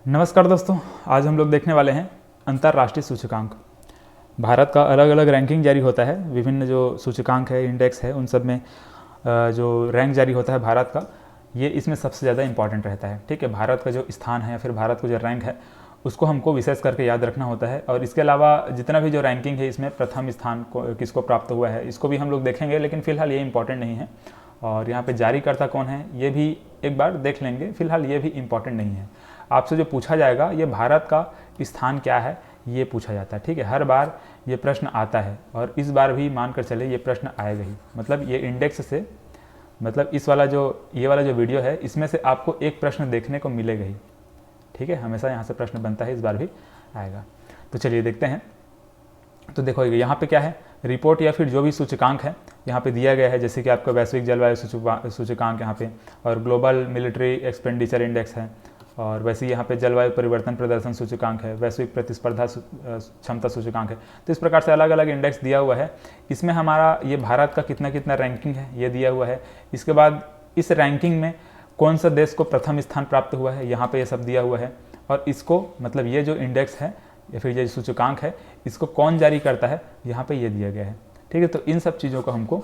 नमस्कार दोस्तों, आज हम लोग देखने वाले हैं अंतर्राष्ट्रीय सूचकांक। भारत का अलग अलग रैंकिंग जारी होता है, विभिन्न जो सूचकांक है, इंडेक्स है, उन सब में जो रैंक जारी होता है भारत का, ये इसमें सबसे ज़्यादा इंपॉर्टेंट रहता है। ठीक है, भारत का जो स्थान है या फिर भारत का जो रैंक है उसको हमको विशेष करके याद रखना होता है। और इसके अलावा जितना भी जो रैंकिंग है इसमें प्रथम स्थान को किसको प्राप्त हुआ है इसको भी हम लोग देखेंगे, लेकिन फ़िलहाल ये इंपॉर्टेंट नहीं है। और यहाँ पे जारीकर्ता कौन है ये भी एक बार देख लेंगे, फिलहाल ये भी इम्पॉर्टेंट नहीं है। आपसे जो पूछा जाएगा ये भारत का स्थान क्या है ये पूछा जाता है। ठीक है, हर बार ये प्रश्न आता है और इस बार भी मानकर चले ये प्रश्न आएगा ही। मतलब ये इंडेक्स से, मतलब इस वाला जो ये वाला जो वीडियो है इसमें से आपको एक प्रश्न देखने को मिलेगा ही। ठीक है, हमेशा यहाँ से प्रश्न बनता है, इस बार भी आएगा। तो चलिए देखते हैं। तो देखो यहाँ पे क्या है, रिपोर्ट या फिर जो भी सूचकांक है यहाँ पे दिया गया है, जैसे कि आपका वैश्विक जलवायु सूचकांक यहाँ पे, और ग्लोबल मिलिट्री एक्सपेंडिचर इंडेक्स है, और वैसे ही यहाँ पे जलवायु परिवर्तन प्रदर्शन सूचकांक है, वैश्विक प्रतिस्पर्धा क्षमता सूचकांक है। तो इस प्रकार से अलग अलग इंडेक्स दिया हुआ है। इसमें हमारा ये भारत का कितना कितना रैंकिंग है ये दिया हुआ है। इसके बाद इस रैंकिंग में कौन सा देश को प्रथम स्थान प्राप्त हुआ है यहाँ पे ये सब दिया हुआ है। और इसको मतलब ये जो इंडेक्स है या फिर ये सूचकांक है इसको कौन जारी करता है यहाँ पे ये दिया गया है। ठीक है, तो इन सब चीज़ों को हमको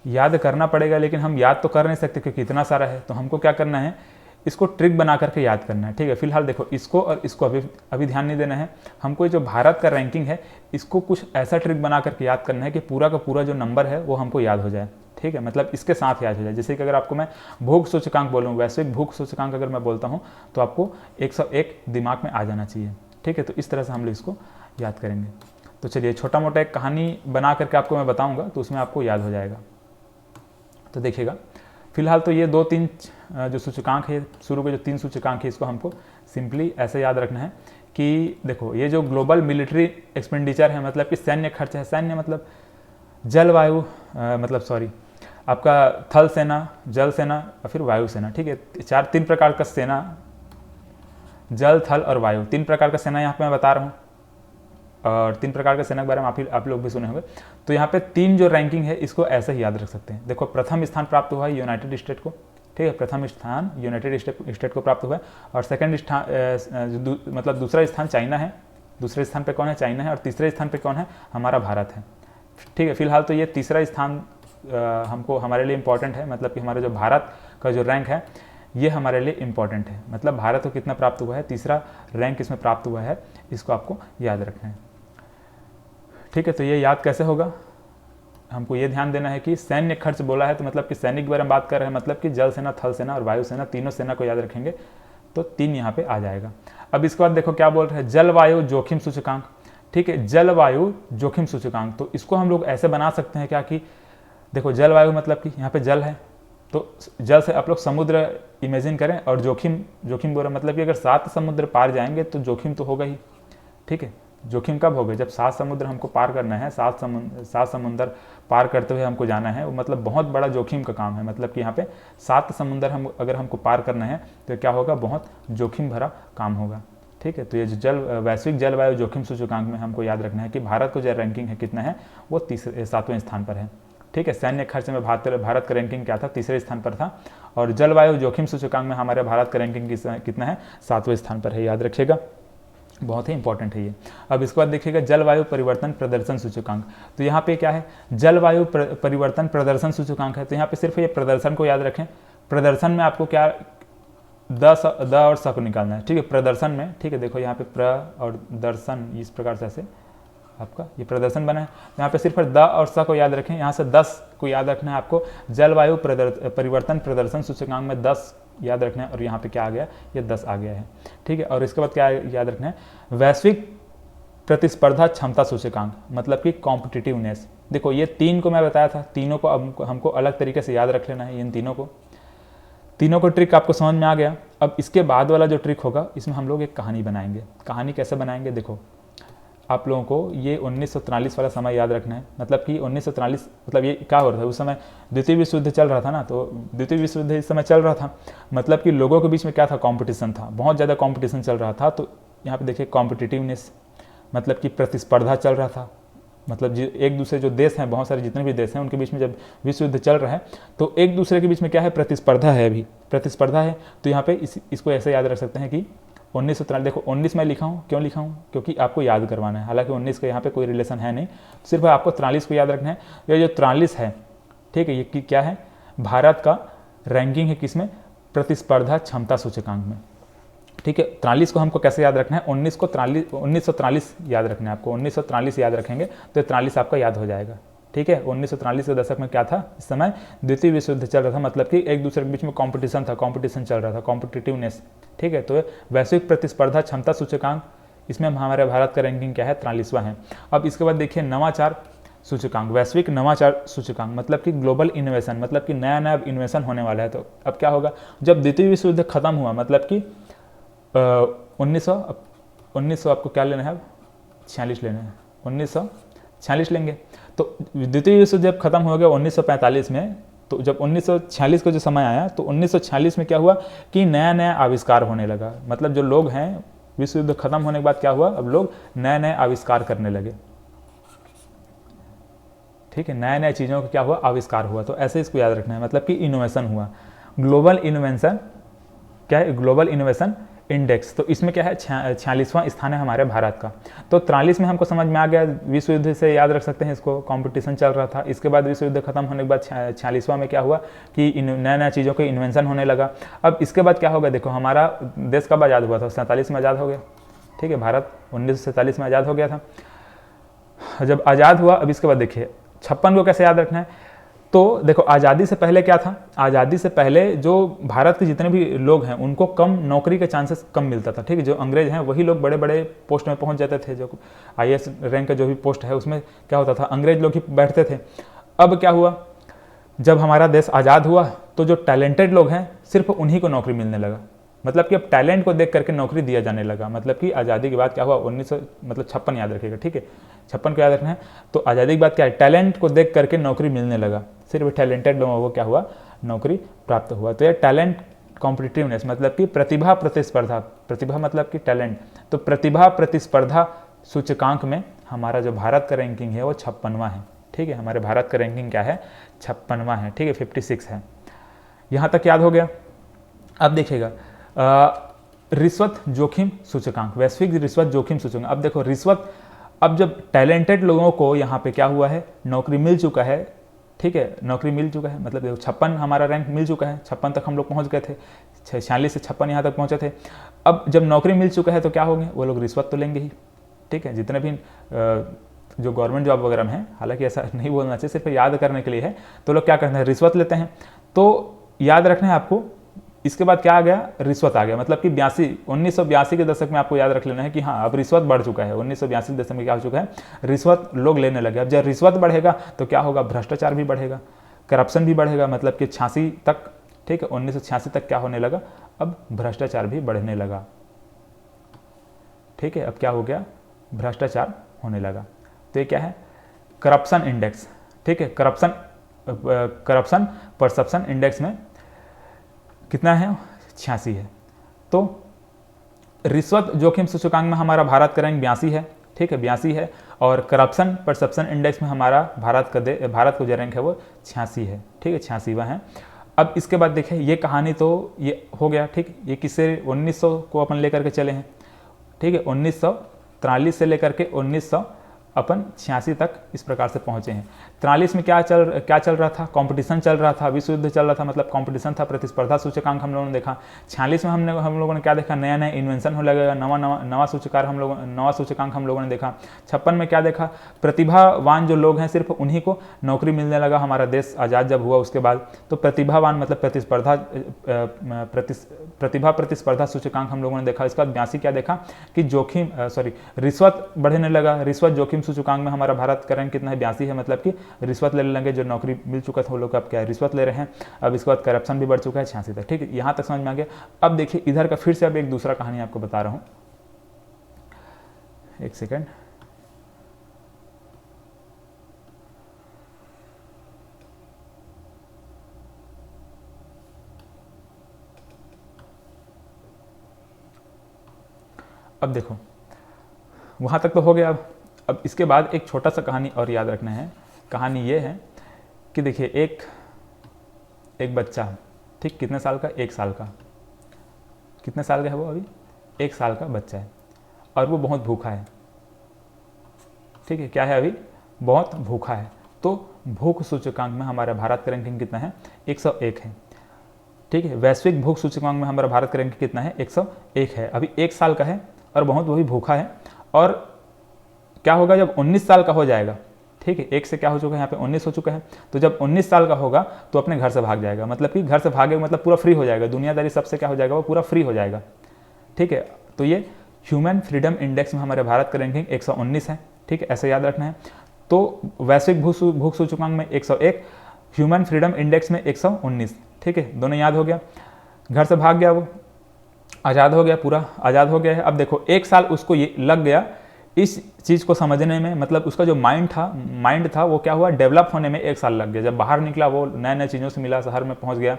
याद करना पड़ेगा, लेकिन हम याद तो कर नहीं सकते क्योंकि इतना सारा है। तो हमको क्या करना है, इसको ट्रिक बना करके याद करना है। ठीक है, फिलहाल देखो इसको और इसको अभी ध्यान नहीं देना है। हमको जो भारत का रैंकिंग है इसको कुछ ऐसा ट्रिक बना करके याद करना है कि पूरा का पूरा जो नंबर है वो हमको याद हो जाए। ठीक है, मतलब इसके साथ याद हो जाए। जैसे कि अगर आपको मैं भूख सूचकांक बोलूँ, वैश्विक भूख सूचकांक अगर मैं बोलता हूँ तो आपको 101 दिमाग में आ जाना चाहिए। ठीक है, तो इस तरह से हम लोग इसको याद करेंगे। तो चलिए छोटा मोटा एक कहानी बना करके आपको मैं बताऊँगा तो उसमें आपको याद हो जाएगा। तो देखिएगा, फिलहाल तो ये 2-3 जो सूचकांक है, शुरू के जो 3 सूचकांक है इसको हमको सिंपली ऐसे याद रखना है कि देखो ये जो ग्लोबल मिलिट्री एक्सपेंडिचर है मतलब कि सैन्य खर्च है, सैन्य मतलब जलवायु मतलब सॉरी आपका थल सेना, जल सेना और फिर वायु सेना। ठीक है, 3 प्रकार का सेना, जल थल और वायु, 3 प्रकार का सेना यहाँ पे मैं बता रहा हूँ। और 3 प्रकार के सेना के बारे में आप लोग भी सुने होंगे। तो यहाँ पे 3 जो रैंकिंग है इसको ऐसे ही याद रख सकते हैं। देखो प्रथम स्थान प्राप्त हुआ है यूनाइटेड स्टेट को। ठीक है, प्रथम स्थान यूनाइटेड स्टेट को प्राप्त हुआ है। और सेकंड स्थान मतलब दूसरा स्थान चाइना है। दूसरे स्थान पे कौन है, चाइना है। और तीसरे स्थान पे कौन है, हमारा भारत है। ठीक है, फिलहाल तो ये तीसरा स्थान हमको हमारे लिए इम्पॉर्टेंट है। मतलब कि हमारा जो भारत का जो रैंक है ये हमारे लिए इम्पॉर्टेंट है। मतलब भारत को कितना प्राप्त हुआ है, तीसरा रैंक इसमें प्राप्त हुआ है, इसको आपको याद रखना है। ठीक है, तो ये याद कैसे होगा, हमको ये ध्यान देना है कि सैन्य खर्च बोला है तो मतलब कि सैनिक के बारे में बात कर रहे हैं, मतलब कि जल सेना, थल सेना और वायु सेना, तीनों सेना को याद रखेंगे तो 3 यहाँ पे आ जाएगा। अब इसके बाद देखो क्या बोल रहे हैं, जलवायु जोखिम सूचकांक। ठीक है, जलवायु जोखिम सूचकांक, तो इसको हम लोग ऐसे बना सकते हैं क्या कि देखो जलवायु मतलब कि यहाँ पे जल है तो जल से आप लोग समुद्र इमेजिन करें, और जोखिम बोल रहे मतलब कि अगर 7 समुद्र पार जाएंगे तो जोखिम तो होगा ही। ठीक है, जोखिम कब होगा, जब 7 समुद्र हमको पार करना है, 7 समुद्र पार करते हुए हमको जाना है, वो मतलब बहुत बड़ा जोखिम का काम है। मतलब कि यहाँ पे 7 समुद्र अगर हमको पार करना है तो क्या होगा, बहुत जोखिम भरा काम होगा। ठीक है, तो ये जो वैश्विक जलवायु जोखिम सूचकांक में हमको याद रखना है कि भारत को जो रैंकिंग है कितना है, वो 7वें स्थान पर है। ठीक है, सैन्य खर्च में भारत का रैंकिंग क्या था, तीसरे स्थान पर था। और जलवायु जोखिम सूचकांक में हमारे भारत का रैंकिंग कितना है, 7वें स्थान पर है, याद रखिएगा, बहुत ही इंपॉर्टेंट है ये। अब इसके बाद देखिएगा जलवायु परिवर्तन प्रदर्शन सूचकांक। तो यहाँ पे क्या है, जलवायु परिवर्तन प्रदर्शन सूचकांक है। तो यहाँ पे सिर्फ ये प्रदर्शन को याद रखें। प्रदर्शन में आपको क्या द और स को निकालना है। ठीक है, प्रदर्शन में, ठीक है, देखो यहाँ पे प्र और दर्शन इस प्रकार से ऐसे आपका ये प्रदर्शन बना है। यहाँ पे सिर्फ द और स को याद रखें, यहाँ से 10 को याद रखना है आपको। जलवायु परिवर्तन प्रदर्शन सूचकांक में 10 याद रखना है, और यहाँ पे क्या आ गया, ये 10 आ गया है। ठीक है, और इसके बाद क्या याद रखना है, वैश्विक प्रतिस्पर्धा क्षमता सूचकांक मतलब कि कॉम्पिटिटिवनेस। देखो ये 3 को मैं बताया था, तीनों को हमको अलग तरीके से याद रख लेना है। इन तीनों को ट्रिक आपको समझ में आ गया। अब इसके बाद वाला जो ट्रिक होगा इसमें हम लोग एक कहानी बनाएंगे। कहानी कैसे बनाएंगे, देखो आप लोगों को ये 1943 वाला समय याद रखना है। मतलब कि 1943 मतलब ये क्या हो रहा था उस समय, द्वितीय विश्व युद्ध चल रहा था ना, तो द्वितीय विश्व युद्ध इस समय चल रहा था। मतलब कि लोगों के बीच में क्या था, कंपटीशन था, बहुत ज़्यादा कंपटीशन चल रहा था। तो यहाँ पे देखिए कॉम्पिटिटिवनेस मतलब कि प्रतिस्पर्धा चल रहा था। मतलब एक दूसरे जो देश हैं, बहुत सारे जितने भी देश हैं उनके बीच में जब विश्व युद्ध चल रहा है तो एक दूसरे के बीच में क्या है, प्रतिस्पर्धा है, अभी प्रतिस्पर्धा है। तो यहाँ पे इसको ऐसे याद रख सकते हैं कि 1943, देखो 19 मैं लिखा हूँ, क्यों लिखा हूँ, क्योंकि आपको याद करवाना है। हालांकि 19 का यहाँ पे कोई रिलेशन है नहीं, सिर्फ आपको 43 को याद रखना है। ये जो 43 है, ठीक है, ये क्या है, भारत का रैंकिंग है किसमें, प्रतिस्पर्धा क्षमता सूचकांक में। ठीक है, 43 को हमको कैसे याद रखना है, 1943 याद रखना है आपको। 1943 याद रखेंगे तो 43 आपका याद हो जाएगा। ठीक है, 1943 के दशक में क्या था, इस समय द्वितीय विश्व युद्ध चल रहा था, मतलब कि एक दूसरे के बीच में कंपटीशन था, कंपटीशन चल रहा था, कॉम्पिटिटिवनेस। ठीक है, तो वैश्विक प्रतिस्पर्धा क्षमता सूचकांक, इसमें हमारे भारत का रैंकिंग क्या है, 43वां है। अब इसके बाद देखिए नवाचार सूचकांक, वैश्विक नवाचार सूचकांक, मतलब कि ग्लोबल इनोवेशन, मतलब कि नया नया इन्वेंशन होने वाला है। तो अब क्या होगा, जब द्वितीय विश्व युद्ध खत्म हुआ, मतलब कि 1900 आपको क्या लेना है, 46 लेना है, 1946 लेंगे। तो द्वितीय विश्व जब खत्म हो गया 1945 में, तो जब 1946 का जो समय आया, तो 1946 में क्या हुआ कि नया नया आविष्कार होने लगा। मतलब जो लोग हैं, विश्व युद्ध खत्म होने के बाद क्या हुआ, अब लोग नए नए आविष्कार करने लगे। ठीक है, नए नए चीज़ों का क्या हुआ, आविष्कार हुआ। तो ऐसे इसको याद रखना है, मतलब कि इनोवेशन हुआ। ग्लोबल इनोवेशन क्या है, ग्लोबल इनोवेशन इंडेक्स, तो इसमें क्या है, 46वां स्थान है हमारे भारत का। तो 43 में हमको समझ में आ गया, विश्व युद्ध से याद रख सकते हैं इसको, कंपटीशन चल रहा था। इसके बाद विश्व युद्ध खत्म होने के बाद 46वां में क्या हुआ कि नया नया चीज़ों के इन्वेंशन होने लगा। अब इसके बाद क्या होगा, देखो हमारा देश कब आज़ाद हुआ था, 47 में आज़ाद हो गया। ठीक है, भारत 1947 में आज़ाद हो गया था। जब आज़ाद हुआ, अब इसके बाद देखिए 56 को कैसे याद रखना है। तो देखो आज़ादी से पहले क्या था, आज़ादी से पहले जो भारत के जितने भी लोग हैं उनको कम नौकरी के चांसेस कम मिलता था। ठीक है, जो अंग्रेज हैं वही लोग बड़े बड़े पोस्ट में पहुंच जाते थे। जो IAS रैंक का जो भी पोस्ट है उसमें क्या होता था, अंग्रेज लोग ही बैठते थे। अब क्या हुआ, जब हमारा देश आज़ाद हुआ तो जो टैलेंटेड लोग हैं सिर्फ उन्हीं को नौकरी मिलने लगा। मतलब कि अब टैलेंट को देख करके नौकरी दिया जाने लगा। मतलब कि आज़ादी के बाद क्या हुआ, 1956 याद रखिएगा। ठीक है, 56 को याद रखना है। तो आज़ादी के बाद क्या है, टैलेंट को देख करके नौकरी मिलने लगा, सिर्फ टैलेंटेड लोगों को क्या हुआ, नौकरी प्राप्त हुआ। तो ये टैलेंट कॉम्पिटिटिवनेस, मतलब कि प्रतिभा प्रतिस्पर्धा, प्रतिभा मतलब कि टैलेंट, तो प्रतिभा प्रतिस्पर्धा सूचकांक में हमारा जो भारत का रैंकिंग है वो 56वां है। ठीक है, हमारे भारत का रैंकिंग क्या है, 56वां है। ठीक है, 56 है। यहाँ तक याद हो गया। अब देखिएगा रिश्वत जोखिम सूचकांक, वैश्विक रिश्वत जोखिम सूचकांक। अब देखो रिश्वत, अब जब टैलेंटेड लोगों को यहाँ पे क्या हुआ है, नौकरी मिल चुका है। ठीक है, नौकरी मिल चुका है, मतलब देखो 56 हमारा रैंक मिल चुका है, 56 तक हम लोग पहुँच गए थे, 46 से 56 यहाँ तक पहुँचे थे। अब जब नौकरी मिल चुका है तो क्या होंगे, वो लोग रिश्वत तो लेंगे ही। ठीक है, जितने भी जो गवर्नमेंट जॉब वगैरह में है, हालांकि ऐसा नहीं बोलना चाहिए, सिर्फ याद करने के लिए है, तो लोग क्या करते हैं, रिश्वत लेते हैं। तो याद रखना है आपको। इसके बाद क्या आ गया, रिश्वत आ गया। मतलब कि 1982 के दशक में आपको याद रख लेना है कि हाँ अब रिश्वत बढ़ चुका है। 1982 के दशक में क्या हो चुका है, रिश्वत लोग लेने लगे। अब जब रिश्वत बढ़ेगा तो क्या होगा, भ्रष्टाचार भी बढ़ेगा, करप्शन भी बढ़ेगा। मतलब कि 86 तक, ठीक है, 1986 तक क्या होने लगा, अब भ्रष्टाचार भी बढ़ने लगा। ठीक है, अब क्या हो गया, भ्रष्टाचार होने लगा। तो ये क्या है, करप्शन इंडेक्स। ठीक है, करप्शन परसेप्शन इंडेक्स में कितना है, 86 है। तो रिश्वत जोखिम सूचकांक में हमारा भारत का रैंक 82 है। ठीक है, 82 है। और करप्शन परसेप्शन इंडेक्स में हमारा भारत का जो रैंक है वो 86 है। ठीक है, 86वां है। अब इसके बाद देखिए ये कहानी तो ये हो गया। ठीक, ये किससे, 1900 को अपन लेकर के चले हैं। ठीक है, 1943 से लेकर के 1900 अपन 86 तक इस प्रकार से पहुंचे हैं। 43 में क्या चल रहा था, कंपटीशन चल रहा था, विश्व युद्ध चल रहा था, मतलब कंपटीशन था, प्रतिस्पर्धा सूचकांक हम लोगों ने देखा। 46 में हम लोगों ने क्या देखा, नया नया इन्वेंशन हो लगेगा, नवा सूचकांक हम लोगों ने देखा। 56 में क्या देखा, प्रतिभावान जो लोग हैं सिर्फ उन्हीं को नौकरी मिलने लगा। हमारा देश आज़ाद जब हुआ उसके बाद, तो प्रतिभावान मतलब प्रतिभा प्रतिस्पर्धा सूचकांक हम लोगों ने देखा। इसके बाद 82 क्या देखा कि रिश्वत बढ़ने लगा। रिश्वत जोखिम सूचकांक में हमारा भारत का रैंक कितना है, 82 है। मतलब कि रिश्वत लेने लगे, जो नौकरी मिल चुका था वो लोग अब क्या है, रिश्वत ले रहे हैं। अब इसके बाद करप्शन भी बढ़ चुका है, 86 तक। ठीक है, यहाँ तक समझ में आ गया। अब देखिए इधर का फिर से अब एक दूसरा कहानी आपको बता रहा हूँ, एक सेकेंड। अब देखो वहाँ तक तो हो गया। अब इसके बाद एक छोटा सा कहानी और याद रखना है। कहानी ये है कि देखिए एक बच्चा, ठीक, कितने साल का, 1 साल का, कितने साल का है वो अभी, 1 साल का बच्चा है और वो बहुत भूखा है, ठीक है, क्या है अभी, बहुत भूखा है। तो भूख सूचकांक में हमारा भारत का रैंकिंग कितना है, 101 है, ठीक है। वैश्विक भूख सूचकांक में हमारा भारत का रैंकिंग कितना है, 101 है। अभी 1 साल का है और बहुत वही भूखा है। और क्या होगा जब 19 साल का हो जाएगा, ठीक है, 1 से क्या हो चुका है, यहाँ पे 19 हो चुका है, तो जब 19 साल का होगा तो अपने घर से भाग जाएगा, मतलब कि घर से भागेगा मतलब पूरा फ्री हो जाएगा, दुनियादारी सबसे क्या हो जाएगा, वो पूरा फ्री हो जाएगा, ठीक है। तो ये ह्यूमन फ्रीडम इंडेक्स में हमारे भारत का रैंकिंग 119 है, ठीक है, ऐसे याद रखना है। तो वैश्विक भूख सूचकांक में 101, ह्यूमन फ्रीडम इंडेक्स में 119, ठीक है, दोनों याद हो गया। घर से भाग गया, वो आज़ाद हो गया, पूरा आज़ाद हो गया है। अब देखो 1 साल उसको ये लग गया इस चीज़ को समझने में, मतलब उसका जो माइंड था वो क्या हुआ, डेवलप होने में 1 साल लग गया। जब बाहर निकला वो नए नए चीज़ों से मिला, शहर में पहुंच गया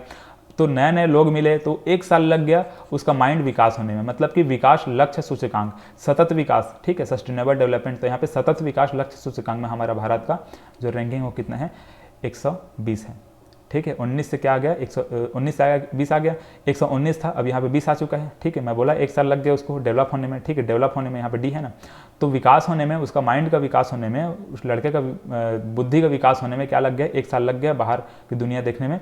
तो नए नए लोग मिले, तो 1 साल लग गया उसका माइंड विकास होने में, मतलब कि विकास लक्ष्य सूचकांक, सतत विकास, ठीक है, सस्टेनेबल डेवलपमेंट। तो यहाँ पे सतत विकास लक्ष्य सूचकांक में हमारा भारत का जो रैंकिंग वो कितना है, 120 है, ठीक है। 19 से क्या आ गया, 19 से 20 आ गया, 119 था, अब यहाँ पे 20 आ चुका है, ठीक है। मैं बोला 1 साल लग गया उसको डेवलप होने में, ठीक है, डेवलप होने में यहाँ पे डी है ना, तो विकास होने में, उसका माइंड का विकास होने में, उस लड़के का बुद्धि का विकास होने में क्या लग गया, 1 साल लग गया बाहर की दुनिया देखने में।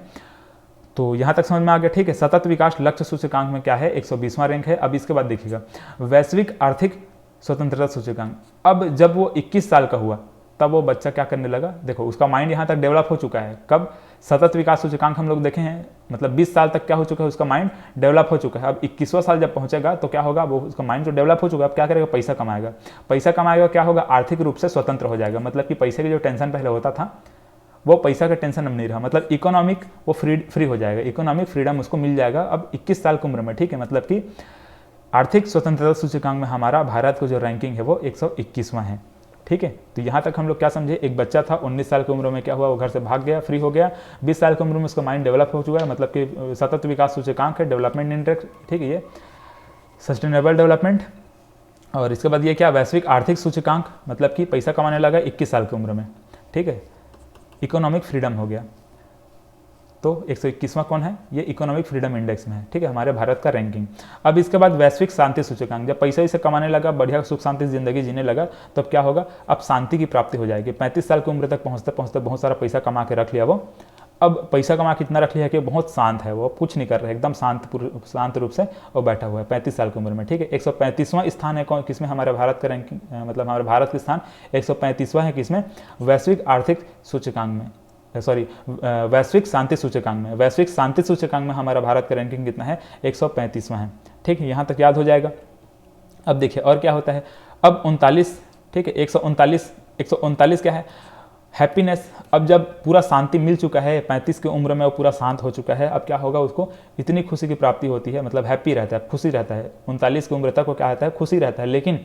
तो यहाँ तक समझ में आ गया, ठीक है। सतत विकास लक्ष्य सूचकांक में क्या है, 120वां रैंक है। अब इसके बाद देखिएगा वैश्विक आर्थिक स्वतंत्रता सूचकांक। अब जब वो 21 साल का हुआ तब वो बच्चा क्या करने लगा, देखो उसका माइंड यहाँ तक डेवलप हो चुका है। कब, सतत विकास सूचकांक हम लोग देखे हैं, मतलब 20 साल तक क्या हो चुका है, उसका माइंड डेवलप हो चुका है। अब 21वां साल जब पहुंचेगा तो क्या होगा, वो उसका माइंड जो डेवलप हो चुका है अब क्या करेगा, पैसा कमाएगा। पैसा कमाएगा, क्या होगा, आर्थिक रूप से स्वतंत्र हो जाएगा, मतलब कि पैसे की जो टेंशन पहले होता था वो पैसा का टेंशन अब नहीं रहा, मतलब इकोनॉमिक वो फ्री हो जाएगा, इकोनॉमिक फ्रीडम उसको मिल जाएगा अब 21 साल की उम्र में, ठीक है। मतलब कि आर्थिक स्वतंत्रता सूचकांक में हमारा भारत का जो रैंकिंग है वो 121वां है, ठीक है। तो यहाँ तक हम लोग क्या समझे, एक बच्चा था 19 साल की उम्र में क्या हुआ, वो घर से भाग गया, फ्री हो गया। 20 साल की उम्र में उसका माइंड डेवलप हो चुका है, मतलब कि सतत विकास सूचकांक है, डेवलपमेंट इंडेक्स, ठीक है, ये सस्टेनेबल डेवलपमेंट। और इसके बाद ये क्या, वैश्विक आर्थिक सूचकांक, मतलब कि पैसा कमाने लगा 21 साल की उम्र में, ठीक है, इकोनॉमिक फ्रीडम हो गया। तो 121वां कौन है, ये इकोनॉमिक फ्रीडम इंडेक्स में है, ठीक है, हमारे भारत का रैंकिंग। अब इसके बाद वैश्विक शांति सूचकांक, जब पैसा इसे कमाने लगा, बढ़िया सुख शांति से जिंदगी जीने लगा, तब क्या होगा, अब शांति की प्राप्ति हो जाएगी। 35 साल की उम्र तक पहुंचते पहुंचते बहुत सारा पैसा कमा के रख लिया वो, अब पैसा कमा कितना रख लिया कि बहुत शांत है, वो कुछ नहीं कर रहा है, एकदम शांत रूप से वो बैठा हुआ है 35 साल की उम्र में, ठीक है। 135वां स्थान है कौन, किसमें, हमारे भारत का रैंकिंग, मतलब हमारे भारत का स्थान 135वां है, किसमें, वैश्विक आर्थिक सूचकांक में, सॉरी वैश्विक शांति सूचकांक में। वैश्विक शांति सूचकांक में हमारा भारत का रैंकिंग कितना है, 135वां है, ठीक है, यहाँ तक याद हो जाएगा। अब देखिए और क्या होता है, अब 39, ठीक है, 139 क्या है, हैप्पीनेस। अब जब पूरा शांति मिल चुका है, 35 की उम्र में वो पूरा शांत हो चुका है, अब क्या होगा, उसको इतनी खुशी की प्राप्ति होती है, मतलब हैप्पी रहता है, खुशी रहता है। 39 की उम्र तक वो क्या रहता है, खुशी रहता है। लेकिन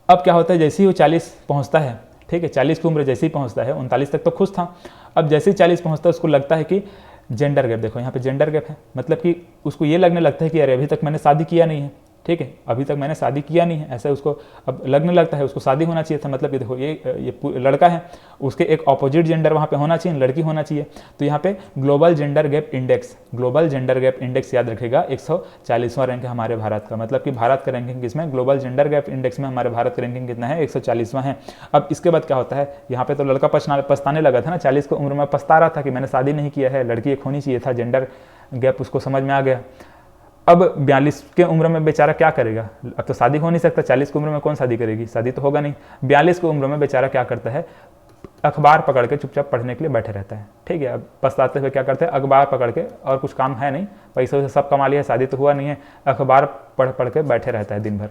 अब क्या होता है, जैसे ही वो 40 पहुँचता है, ठीक है, 40 की उम्र जैसे ही पहुँचता है, 39 तक तो खुश था, अब जैसे ही 40 पहुँचता है उसको लगता है कि जेंडर गैप, देखो यहाँ पे जेंडर गैप है, मतलब कि उसको ये लगने लगता है कि अरे अभी तक मैंने शादी किया नहीं है, ठीक है, अभी तक मैंने शादी किया नहीं है, ऐसा उसको अब लगने लगता है, उसको शादी होना चाहिए था। मतलब कि देखो ये लड़का है, उसके एक ऑपोजिट जेंडर वहाँ पे होना चाहिए, लड़की होना चाहिए। तो यहाँ पे ग्लोबल जेंडर गैप इंडेक्स याद रखेगा, 140वां रैंक है हमारे भारत का, मतलब कि भारत का रैंकिंग किसमें, ग्लोबल जेंडर गैप इंडेक्स में हमारे भारत का रैंकिंग कितना है, 140वां है। अब इसके बाद क्या होता है, यहाँ पे तो लड़का पछताने लगा था ना, 40 की उम्र में पछता रहा था कि मैंने शादी नहीं किया है, लड़की एक होनी चाहिए था, जेंडर गैप उसको समझ में आ गया। अब 42 के उम्र में बेचारा क्या करेगा, अब तो शादी हो नहीं सकता, 40 की उम्र में कौन शादी करेगी, शादी तो होगा नहीं। 42 की उम्र में बेचारा क्या करता है, अखबार पकड़ के चुपचाप पढ़ने के लिए बैठे रहता है, ठीक है। अब पछताते हुए क्या करते हैं, अखबार पकड़ के, और कुछ काम है नहीं, पैसे से सब कमा लिया, शादी तो हुआ नहीं है, अखबार पढ़ के बैठे रहता है दिन भर,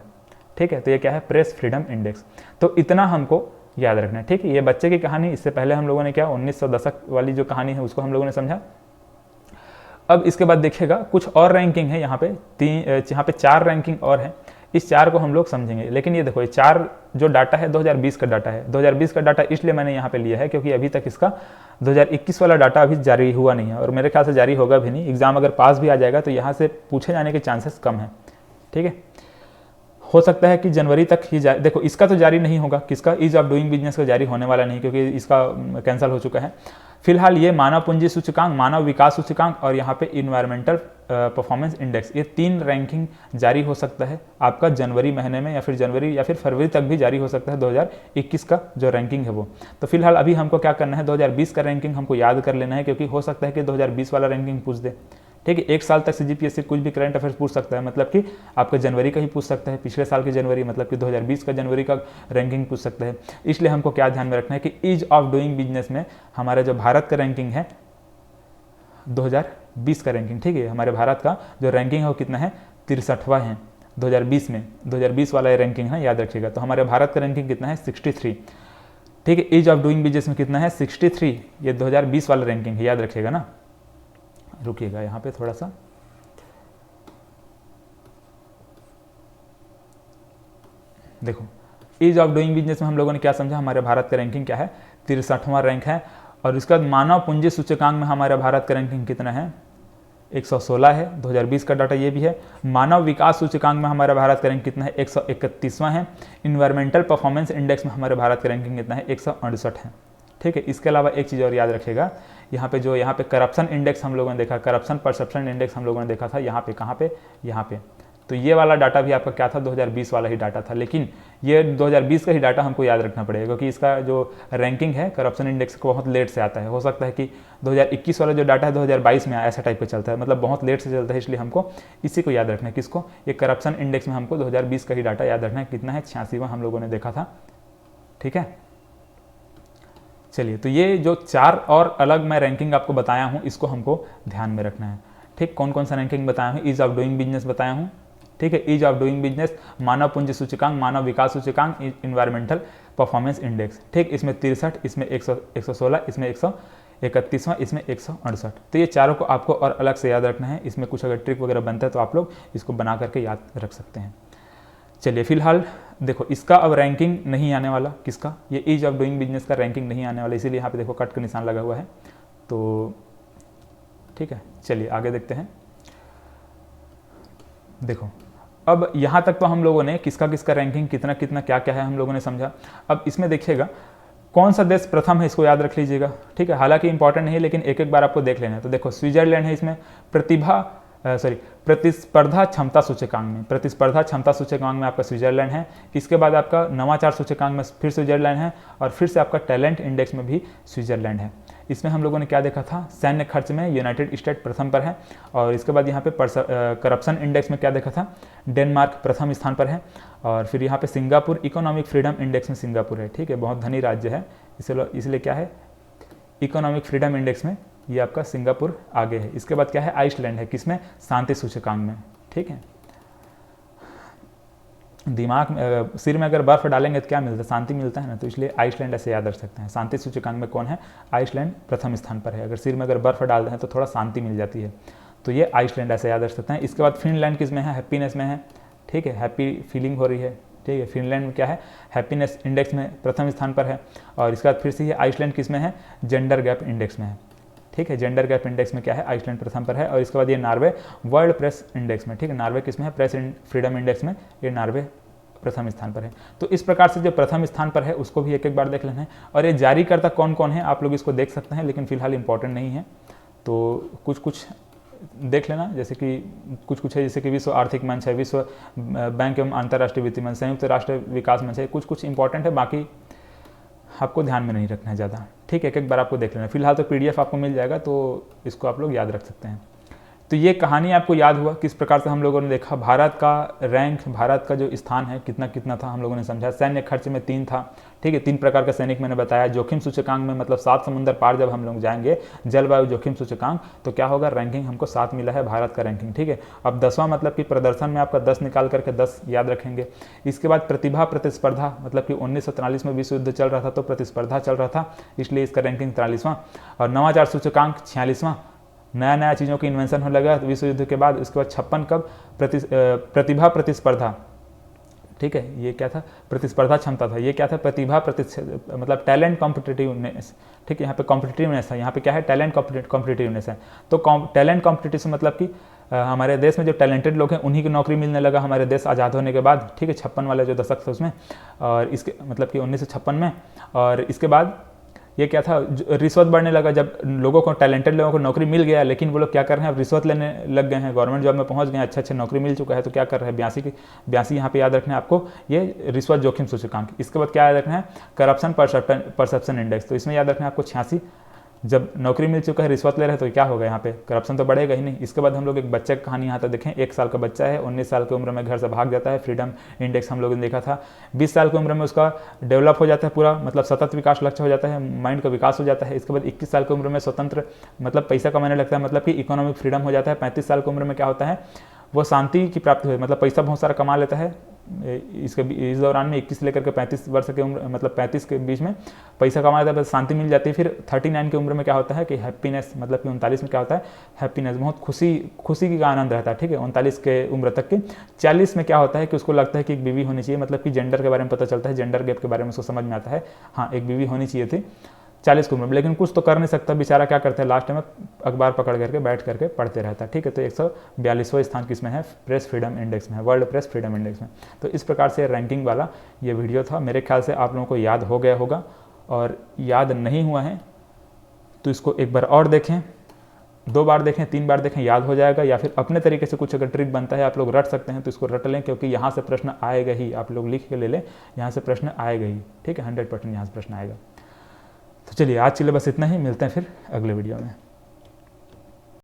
ठीक है। तो ये क्या है, प्रेस फ्रीडम इंडेक्स। तो इतना हमको याद रखना है, ठीक है। ये बच्चे की कहानी, इससे पहले हम लोगों ने क्या 1900 दशक वाली जो कहानी है उसको हम लोगों ने समझा। अब इसके बाद देखिएगा कुछ और रैंकिंग है, यहाँ पे 4 रैंकिंग और है, इस 4 को हम लोग समझेंगे। लेकिन ये देखो, ये 4 जो डाटा है 2020 का डाटा है। 2020 का डाटा इसलिए मैंने यहाँ पे लिया है क्योंकि अभी तक इसका 2021 वाला डाटा अभी जारी हुआ नहीं है, और मेरे ख्याल से जारी होगा भी नहीं। एग्जाम अगर पास भी आ जाएगा तो यहाँ से पूछे जाने के चांसेस कम है, ठीक है। हो सकता है कि जनवरी तक ही देखो इसका तो जारी नहीं होगा, किसका, ईज ऑफ डूइंग बिजनेस का जारी होने वाला नहीं, क्योंकि इसका कैंसिल हो चुका है। फिलहाल ये मानव पूंजी सूचकांक, मानव विकास सूचकांक और यहाँ पे इन्वायरमेंटल परफॉर्मेंस इंडेक्स, ये 3 रैंकिंग जारी हो सकता है आपका जनवरी महीने में, या फिर जनवरी या फिर फरवरी तक भी जारी हो सकता है 2021 का जो रैंकिंग है वो। तो फिलहाल अभी हमको क्या करना है, 2020 का रैंकिंग हमको याद कर लेना है, क्योंकि हो सकता है कि 2020 वाला रैंकिंग पूछ दे। ठीक है, 1 साल तक CGPSC से कुछ भी करंट अफेयर्स पूछ सकता है, मतलब कि आपका जनवरी का ही पूछ सकता है, पिछले साल की जनवरी, मतलब कि 2020 का जनवरी का रैंकिंग पूछ सकता है। इसलिए हमको क्या ध्यान में रखना है कि ईज ऑफ डूइंग बिजनेस में हमारा जो भारत का रैंकिंग है 2020 का रैंकिंग, ठीक है, हमारे भारत का जो रैंकिंग है वो कितना है, 63वां है 2020 में, 2020 वाला रैंकिंग है, याद रखिएगा। तो हमारे भारत का रैंकिंग कितना है, 63। ठीक है, ईज ऑफ डूइंग बिजनेस में कितना है, 63, ये 2020 वाला रैंकिंग है, याद रखिएगा ना। रुकिएगा यहाँ पे थोड़ा सा, देखो ईज ऑफ डूइंग बिजनेस में हम लोगों ने क्या समझा, हमारे भारत का रैंकिंग क्या है, 63वां रैंक है। और इसके बाद मानव पूंजी सूचकांक में हमारे भारत का रैंकिंग कितना है, 116 है, 2020 का डाटा ये भी है। मानव विकास सूचकांक में हमारे भारत का रैंक कितना है, 131वां है। इन्वायरमेंटल परफॉर्मेंस इंडेक्स में हमारे भारत का रैंकिंग कितना है, 168 है। ठीक है, इसके अलावा एक चीज़ और याद रखिएगा, यहाँ पे करप्शन इंडेक्स हम लोगों ने देखा, करप्शन परसेप्शन इंडेक्स हम लोगों ने देखा था, यहाँ पे कहाँ पे, यहाँ पे। तो ये वाला डाटा भी आपका क्या था, 2020 वाला ही डाटा था, लेकिन ये 2020 का ही डाटा हमको याद रखना पड़ेगा, क्योंकि इसका जो रैंकिंग है करप्शन इंडेक्स को बहुत लेट से आता है। हो सकता है कि 2021 वाला जो डाटा है 2022 में ऐसा टाइप का चलता है, मतलब बहुत लेट से चलता है, इसलिए हमको इसी को याद रखना है, किसको, ये करप्शन इंडेक्स में हमको 2020 का ही डाटा याद रखना है, कितना है, 86वां हम लोगों ने देखा था। ठीक है, चलिए, तो ये जो 4 और अलग मैं रैंकिंग आपको बताया हूँ, इसको हमको ध्यान में रखना है। ठीक, कौन कौन सा रैंकिंग बताया हूँ, ईज ऑफ डूइंग बिजनेस बताया हूँ, ठीक है, ईज ऑफ डूइंग बिजनेस, मानव पूंजी सूचकांक, मानव विकास सूचकांक, इन्वायरमेंटल परफॉर्मेंस इंडेक्स। ठीक, इसमें 63, इसमें 116, इसमें 131वां, इसमें 168। तो ये चारों को आपको और अलग से याद रखना है। इसमें कुछ अगर ट्रिक वगैरह बनता है तो आप लोग इसको बना करके याद रख सकते हैं। चलिए, फिलहाल देखो इसका अब रैंकिंग नहीं आने वाला, किसका, ये ईज ऑफ डूइंग बिजनेस का रैंकिंग नहीं आने वाला, इसीलिए यहाँ पे देखो कट का निशान लगा हुआ है। तो ठीक है, चलिए आगे देखते हैं। देखो अब यहाँ तक तो हम लोगों ने किसका किसका रैंकिंग, कितना कितना क्या क्या है हम लोगों ने समझा। अब इसमें देखिएगा कौन सा देश प्रथम है, इसको याद रख लीजिएगा। ठीक है, हालांकि इंपॉर्टेंट नहीं है, लेकिन एक एक बार आपको देख लेना है। तो देखो स्विट्जरलैंड है इसमें, प्रतिस्पर्धा क्षमता सूचकांक में, प्रतिस्पर्धा क्षमता सूचकांक में आपका स्विट्जरलैंड है। इसके बाद आपका नवाचार सूचकांक में फिर स्विट्जरलैंड है, और फिर से आपका टैलेंट इंडेक्स में भी स्विट्जरलैंड है। इसमें हम लोगों ने क्या देखा था, सैन्य खर्च में यूनाइटेड स्टेट प्रथम पर है, और इसके बाद यहाँ पे करप्शन इंडेक्स में क्या देखा था, डेनमार्क प्रथम स्थान पर है, और फिर यहाँ पे सिंगापुर इकोनॉमिक फ्रीडम इंडेक्स में सिंगापुर है। ठीक है, बहुत धनी राज्य है, इसलिए क्या है, इकोनॉमिक फ्रीडम इंडेक्स में ये आपका सिंगापुर आगे है। इसके बाद क्या है, आइसलैंड है, किसमें, शांति सूचकांक में। ठीक है, दिमाग में सिर में अगर बर्फ डालेंगे तो क्या मिलता है, शांति मिलता है ना, तो इसलिए आइसलैंड ऐसे याद रख सकते हैं। शांति सूचकांक में कौन है, आइसलैंड प्रथम स्थान पर है। अगर सिर में अगर बर्फ डाल दें तो थोड़ा शांति मिल जाती है, तो ये आइसलैंड ऐसे याद रख सकते हैं। इसके बाद फिनलैंड किस में है, हैप्पीनेस में है। ठीक है, हैप्पी फीलिंग हो रही है। ठीक है, फिनलैंड में क्या है, हैप्पीनेस इंडेक्स में प्रथम स्थान पर है। और इसके बाद फिर से ये आइसलैंड किस में है, जेंडर गैप इंडेक्स में है। ठीक है, जेंडर गैप इंडेक्स में क्या है, आइसलैंड प्रथम पर है। और इसके बाद ये नॉर्वे वर्ल्ड प्रेस इंडेक्स में, ठीक है, नॉर्वे किस में है, प्रेस फ्रीडम इंडेक्स में ये नॉर्वे प्रथम स्थान पर है। तो इस प्रकार से जो प्रथम स्थान पर है उसको भी एक एक बार देख लेना है। और ये जारीकर्ता कौन कौन है आप लोग इसको देख सकते हैं, लेकिन फिलहाल इंपॉर्टेंट नहीं है, तो कुछ कुछ देख लेना। जैसे कि कुछ है, जैसे कि विश्व आर्थिक मंच है, विश्व बैंक एवं अंतर्राष्ट्रीय वित्तीय मंच, संयुक्त राष्ट्र विकास मंच है, कुछ इंपॉर्टेंट है, बाकी आपको ध्यान में नहीं रखना है ज़्यादा। ठीक है, एक एक बार आपको देख लेना। फिलहाल तो PDF आपको मिल जाएगा, तो इसको आप लोग याद रख सकते हैं। तो ये कहानी आपको याद हुआ किस प्रकार से हम लोगों ने देखा भारत का रैंक, भारत का जो स्थान है कितना कितना था हम लोगों ने समझा। सैन्य खर्च में 3 था। ठीक है, 3 प्रकार का सैनिक मैंने बताया। जोखिम सूचकांक में मतलब 7 समुंदर पार जब हम लोग जाएंगे, जलवायु जोखिम सूचकांक, तो क्या होगा, रैंकिंग हमको 7 मिला है भारत का रैंकिंग। ठीक है, अब 10वां मतलब कि प्रदर्शन में आपका 10 निकाल करके 10 याद रखेंगे। इसके बाद प्रतिभा प्रतिस्पर्धा, मतलब कि 1943 में विश्व युद्ध चल रहा था तो प्रतिस्पर्धा चल रहा था, इसलिए इसका रैंकिंग 43वां। और नवाचार सूचकांक 46वां, नया नया चीज़ों की इन्वेंशन होने लगा विश्व युद्ध के बाद। उसके बाद 56 कब, प्रतिभा प्रतिस्पर्धा। ठीक है, ये क्या था, प्रतिस्पर्धा क्षमता था। ये क्या था, प्रतिभा मतलब टैलेंट कॉम्पिटिटिवनेस। ठीक है, यहाँ पे कॉम्पिटिटिवनेस है, यहाँ पे क्या है, टैलेंट कॉम्पिटिटिवनेस है। तो टैलेंट कॉम्पिटिटिव मतलब कि हमारे देश में जो टैलेंटेड लोग हैं उन्हीं की नौकरी मिलने लगा हमारे देश आज़ाद होने के बाद, ठीक है, 56 वाला जो दशक था उसमें, और इसके मतलब कि 1956 में। और इसके बाद ये क्या था, रिश्वत बढ़ने लगा। जब लोगों को, टैलेंटेड लोगों को नौकरी मिल गया, लेकिन वो लोग क्या कर रहे हैं, अब रिश्वत लेने लग गए हैं, गवर्नमेंट जॉब में पहुंच गए हैं, अच्छे नौकरी मिल चुका है, तो क्या कर रहे हैं, 82 यहाँ पे याद रखना है आपको, ये रिश्वत जोखिम सूचकांक। इसके बाद क्या याद रखना है, करप्शन परसेप्शन इंडेक्स, तो इसमें याद रखना है आपको 86। जब नौकरी मिल चुका है, रिश्वत ले रहे हैं, तो क्या होगा यहाँ पे, करप्शन तो बढ़ेगा ही नहीं। इसके बाद हम लोग एक बच्चे की कहानी यहाँ तक देखें, 1 साल का बच्चा है, 19 साल की उम्र में घर से भाग जाता है, फ्रीडम इंडेक्स हम लोगों ने देखा था। 20 साल की उम्र में उसका डेवलप हो जाता है पूरा, मतलब सतत विकास लक्ष्य हो जाता है, माइंड का विकास हो जाता है। इसके बाद 21 साल की उम्र में स्वतंत्र, मतलब पैसा कमाने लगता है, मतलब कि इकोनॉमिक फ्रीडम हो जाता है। 35 साल की उम्र में क्या होता है, वो शांति की प्राप्ति हुई, मतलब पैसा बहुत सारा कमा लेता है। इस दौरान में 21 लेकर के 35 वर्ष की उम्र, मतलब 35 के बीच में पैसा कमा लेता है, बस शांति मिल जाती है। फिर 39 की उम्र में क्या होता है कि हैप्पीनेस, मतलब कि 39 में क्या होता है, हैप्पीनेस, बहुत खुशी का आनंद रहता है, ठीक है, 39 के उम्र तक के। 40 में क्या होता है कि उसको लगता है कि एक बीवी होनी चाहिए, मतलब कि जेंडर के बारे में पता चलता है, जेंडर गैप के बारे में उसको समझ में आता है, हाँ एक बीवी होनी चाहिए थी 40 की उम्र में, लेकिन कुछ तो कर नहीं सकता बेचारा। क्या करता है, लास्ट में अखबार पकड़ करके बैठ करके पढ़ते रहता है, ठीक है। तो 142वां स्थान किसमें है, प्रेस फ्रीडम इंडेक्स में है, वर्ल्ड प्रेस फ्रीडम इंडेक्स में। तो इस प्रकार से रैंकिंग वाला ये वीडियो था। मेरे ख्याल से आप लोगों को याद हो गया होगा, और याद नहीं हुआ है तो इसको एक बार और देखें, 2 बार देखें, 3 बार देखें, याद हो जाएगा। या फिर अपने तरीके से कुछ अगर ट्रिक बनता है, आप लोग रट सकते हैं तो इसको रट लें, क्योंकि यहाँ से प्रश्न आएगा ही, आप लोग लिख के ले लें, यहाँ से प्रश्न आएगा ही, ठीक है, 100% यहाँ से प्रश्न आएगा। तो चलिए आज के लिए बस इतना ही, मिलते हैं फिर अगले वीडियो में।